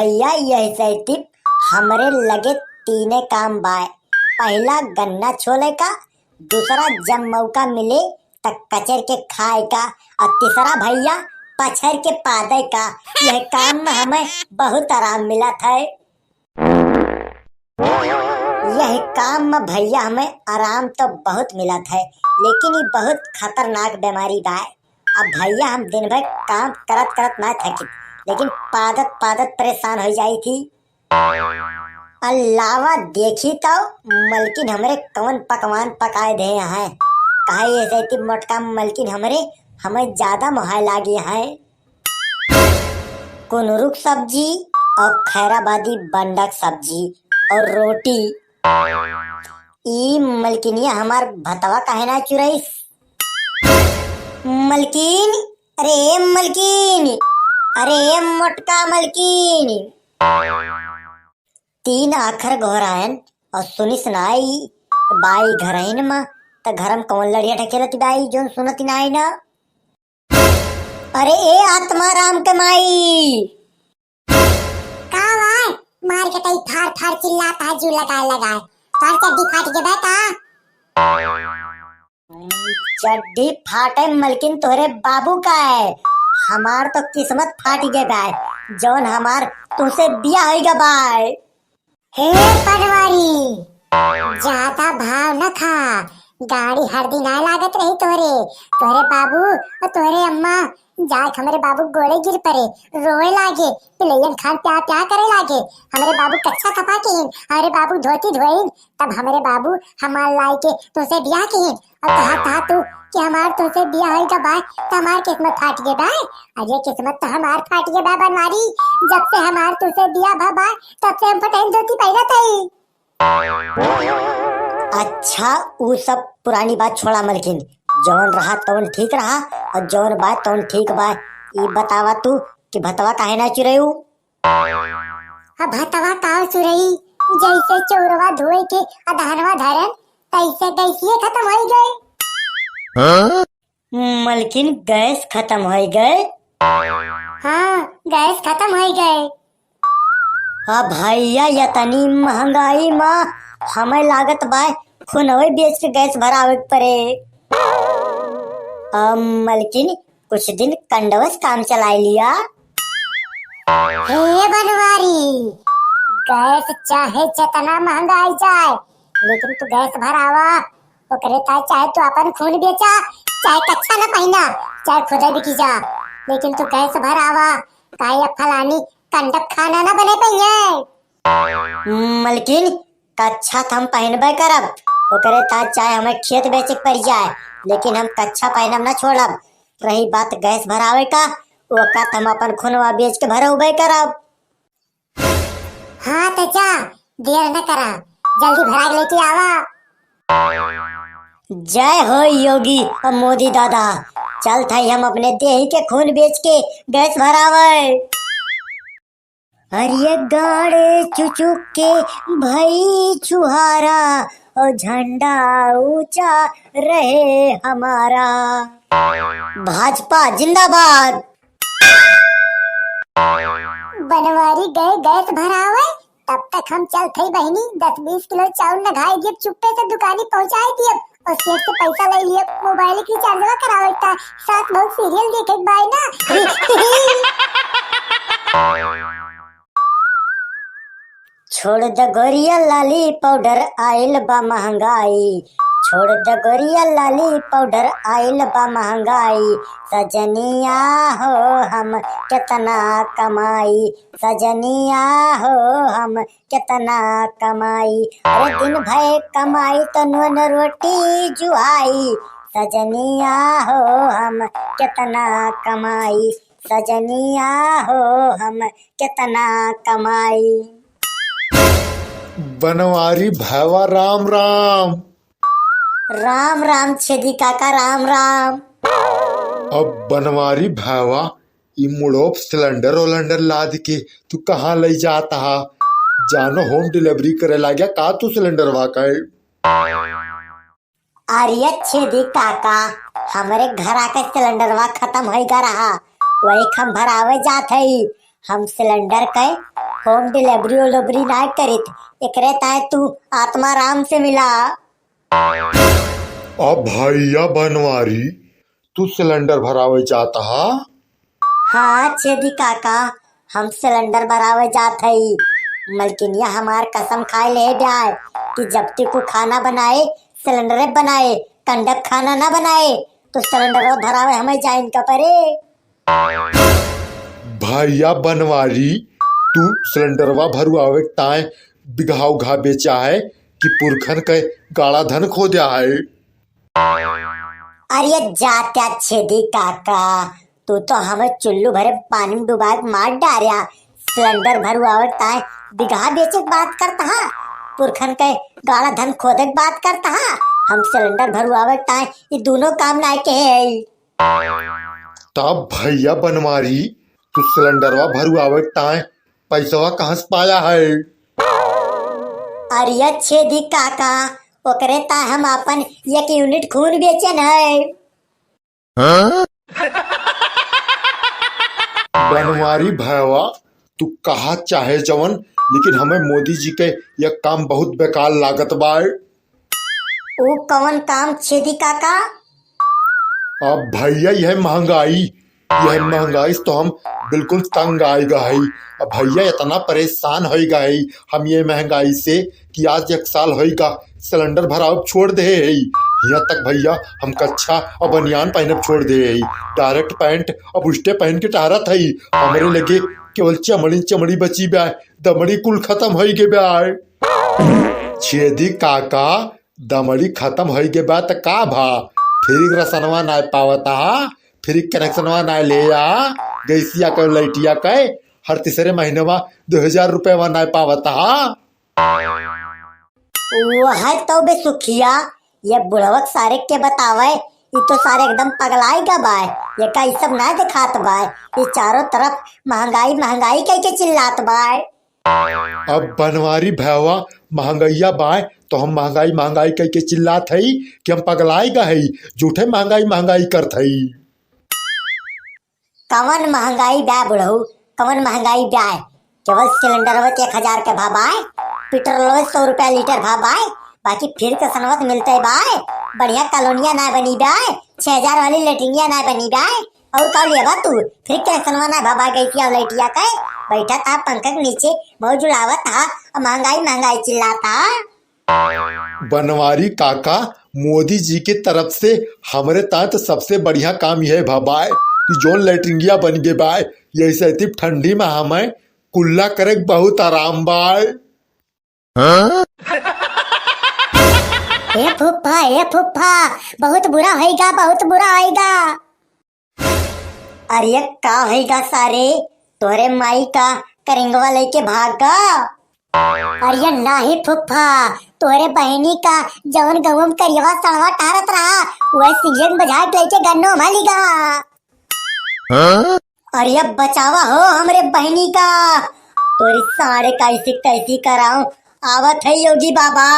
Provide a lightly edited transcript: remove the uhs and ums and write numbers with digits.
भैया यही से हमरे लगे तीने काम बाय। पहला गन्ना छोले का, दूसरा जब मौका मिले तब कचर के खाए का, और तीसरा भैया पछर के पादे का। यह काम में हमें बहुत आराम मिला था। यह काम में भैया हमें आराम तो बहुत मिला था, लेकिन ये बहुत खतरनाक बीमारी बा। अब भैया हम दिन भर काम करत करत ना थकी, लेकिन पादत पादत परेशान हो जाई थी। अलावा देखी तो मलकिन हमरे कौन पकवान पकाए दे हैं। कहे ऐसे मोटका मलकिन हमें ज्यादा मुहाय लागी है। कुनरुक सब्जी और खैराबादी बंडक सब्जी और रोटी। ई मलकिनिया हमार भतवा काहे ना चुराइस। मलकिन, अरे मलकिन, अरे मोटका मलकिन। तीन आखर घोरायन और सुनिस नाई बाई घरइन में त घरम कौन लड़िया ठकेलती बाई जोन सुनती नाई ना। अरे ए आत्मा राम के माई का वाय मार के तई थार थार चिल्लाता है, जू लगाए तार चड्डी फाट के बेटा। चड्डी फाटे मलकिन तोहरे बाबू का है। हमार तो किस्मत फाट गए बाय, जौन हमार तुमसे बिया होइगा बाय। हे पटवारी, ज्यादा भाव न खा। गाड़ी हर दिन आए लागत रही तोरे बाबू और तोरे अम्मा जाके हमरे बाबू गोड़े गिर पड़े, रोए लागे, पिलैयन खान प्या प्या करे लागे। हमरे बाबू कच्चा कपा के हिन, हमरे बाबू धोती धोइन, तब हमरे बाबू हमार लाई के तुसे बियाह के हिन। और कहा तू कि हमार तुसे बियाह होइगा बाय, तो हमार किस्मत फाट गे बाय। अरे किस्मत तो हमार फाट गे बाय बनवारी। जब से हमार तुसे बियाह भा बाय, तब से हम फटाइन धोती पहनत हई। अच्छा वो सब पुरानी बात छोड़ा मलकिन, जौन रहा तौन ठीक रहा और जौन बात तौन ठीक बा। ये बतावा तू कि भतवा काहे ना चुरायू। अब भतवा काव चुरई, जैसे चौरवा धोए के अधानवा धरन तैसे गैसिए खत्म हो गए। मलकिन गैस खत्म हो गए। हाँ गैस खत्म हो गए। हाँ भैया यतनी महंगाई में हमें लागत बाय खुनवे बेच के गैस भरावे पड़े। मलकिन कुछ दिन कंडवस काम चला लिया। हे बनवारी, गैस चाहे जितना महंगाई जाए, लेकिन तू गैस भरावा। ओकरे चाहे तू अपन खून बेचा, चाहे कच्चा न पहना, चाहे खुदा बिकी जा, लेकिन तू गैस भरावा। काहे फलानी कंडक खाना न बने पहिए। मलकिन कच्चा हम पहनबे करब, ओकरे चाहे हमें खेत बेचे पड़ जाए, लेकिन हम कच्चा पहनब न छोड़ब। रही बात गैस भरावे का, ओका हम अपन खुनवा बेच के भरउबे करब। हाँ तो जा, देर न करा, जल्दी भरा के लेके आवा। जय हो योगी और मोदी दादा। चल थाई हम अपने देही के खून बेच के गैस भरावे। अरे गाड़े चुचुक के भई चुहारा और झंडा ऊंचा रहे हमारा। भाजपा जिंदाबाद। बनवारी गए गैस भरावे, तब तक हम चल थे बहनी 10-20 किलो चावल न घाई दिए, चुप्पे से दुकानी पहुंचाई दिए और सेठ से पैसा ले लिए। मोबाइल की चार्जर करावे था, साथ बहुत सीरियल देखे बाय ना। छोड़ द गोरिया लाली पाउडर आइल बा महंगाई। छोड़ द गोरिया लाली पाउडर आइल बा महंगाई। सजनिया हो हम कितना कमाई, सजनिया हो हम कितना कमाई। अरे दिन भर कमाई तो नून रोटी जुआई। सजनिया हो हम कितना कमाई, सजनिया हो हम कितना कमाई। बनवारी भैवा राम राम। राम राम छेदी काका राम राम। अब बनवारी भैवा ई मुड़ोप सिलेंडर ओलेंडर लाद के तू कहाँ ले जाता हा? जानो होम डिलीवरी करे लागे का तू सिलेंडर वाका। अरे छेदी काका, हमारे घर आके सिलेंडर वा खत्म हो गया रहा, वही हम भरावे जात है। हम सिलेंडर के होम डिलीवरी ओलिवरी ना करित, एकरे ताए तू आत्मा राम से मिला। अब भैया बनवारी तू सिलेंडर भरावे जाता हा? हाँ छेदी काका, हम सिलेंडर भरावे जात हई। मलकिनिया हमार कसम खाए ले ब्याय कि जब तक को खाना बनाए सिलेंडर बनाए, कंडप खाना ना बनाए तो सिलेंडर भरावे हमें जाइन का परे। भैया बनवारी तू सिलेंडरवा भरुआवे ताए बिघा उघा बेचा है कि पुरखन के गाड़ा धन खो दिया है? अरे जात्या छेदी काका, तू तो हमें चुल्लू भरे पानी में डुबा के मार डारिया। सिलेंडर भरुआवे ताए बिघा बेचे के बात करता हा, पुरखन के गाड़ा धन खोदे के बात करता हा। हम सिलेंडर भरुआवे ताए ये दोनों काम ना के है। तब भैया बनवारी तू सिलेंडरवा भरुआवे ताए पैसवा कहाँ से पाया है? अरे छेदी काका, ओकरे ता हम अपन 1 यूनिट खून बेचन है। बनवारी भैया तू कहा चाहे जवन, लेकिन हमें मोदी जी के यह काम बहुत बेकार लागत बाय। वो कौन काम छेदी काका? अब भैया यह महंगाई से तो हम बिल्कुल तंग आए गए। अब भैया इतना परेशान हो गए हम ये महंगाई से कि आज 1 साल होगा सिलेंडर भराव छोड़ दे है। यहाँ तक भैया हम कच्छा और बनियान पहनब छोड़ दे है, डायरेक्ट पैंट और बुस्टे पहन के टहरत है। हमारे लगे केवल चमड़ी बची ब्याय, दमड़ी कुल खत्म हो गए ब्याय। छेदी काका दमड़ी खत्म हो गए बा त का भा? फिर रसनवा ना पावता, फिर कनेक्शनवा ना ले आ, गैसिया के लाइटिया के हर तीसरे महीने में 2000 रुपये ना पावता। वो है तो बे सुखिया, ये बुढ़वक सारे के बतावे, ये तो सारे एकदम पगलाई का बाय। ये का सब ना दिखात बाय, ये चारों तरफ महंगाई कह के चिल्लात बाय। अब बनवारी भैया महंगाइया बाय तो हम महंगाई कह के चिल्लात हई कि हम पगलाई गई, झूठे महंगाई करत हई। कवन महंगाई ब्या बुढ़ऊ, कवन महंगाई ब्या? केवल सिलेंडर 1000 के भाव आए, पेट्रोल 100 रुपया लीटर भाव आए, बाकी फिर के सनवत मिलते बाय। बढ़िया कॉलोनिया ना बनी बाय, 6000 वाली लेटरिंगिया ना बनी बाय। और का लिया तू फिर के सनवा ना भाव गई थी लाइटिया का बैठा था पंखा के नीचे बहुत जुड़ावत था और महंगाई चिल्लाता। बनवारी काका मोदी जी के तरफ से हमारे ता तो सबसे बढ़िया काम यह भाबाय कि जोन लेटरिंगिया बन गए बाय, यही से ठंडी में हमें कुल्ला करे बहुत आराम बाय। ए फुफ्फा बहुत बुरा होएगा। अरे का होएगा सारे, तोरे माई का करेंगवा लेके भागा। अरे नाही फुफ्फा, तोरे बहनी का जवन गवम करियवा सड़वा टारत रहा वह सीजन बजा के लेके गन्नो मालिगा। अरे बचावा हो हमरे बहनी का, तोरी सारे कैसी कराऊं, आवत है योगी बाबा।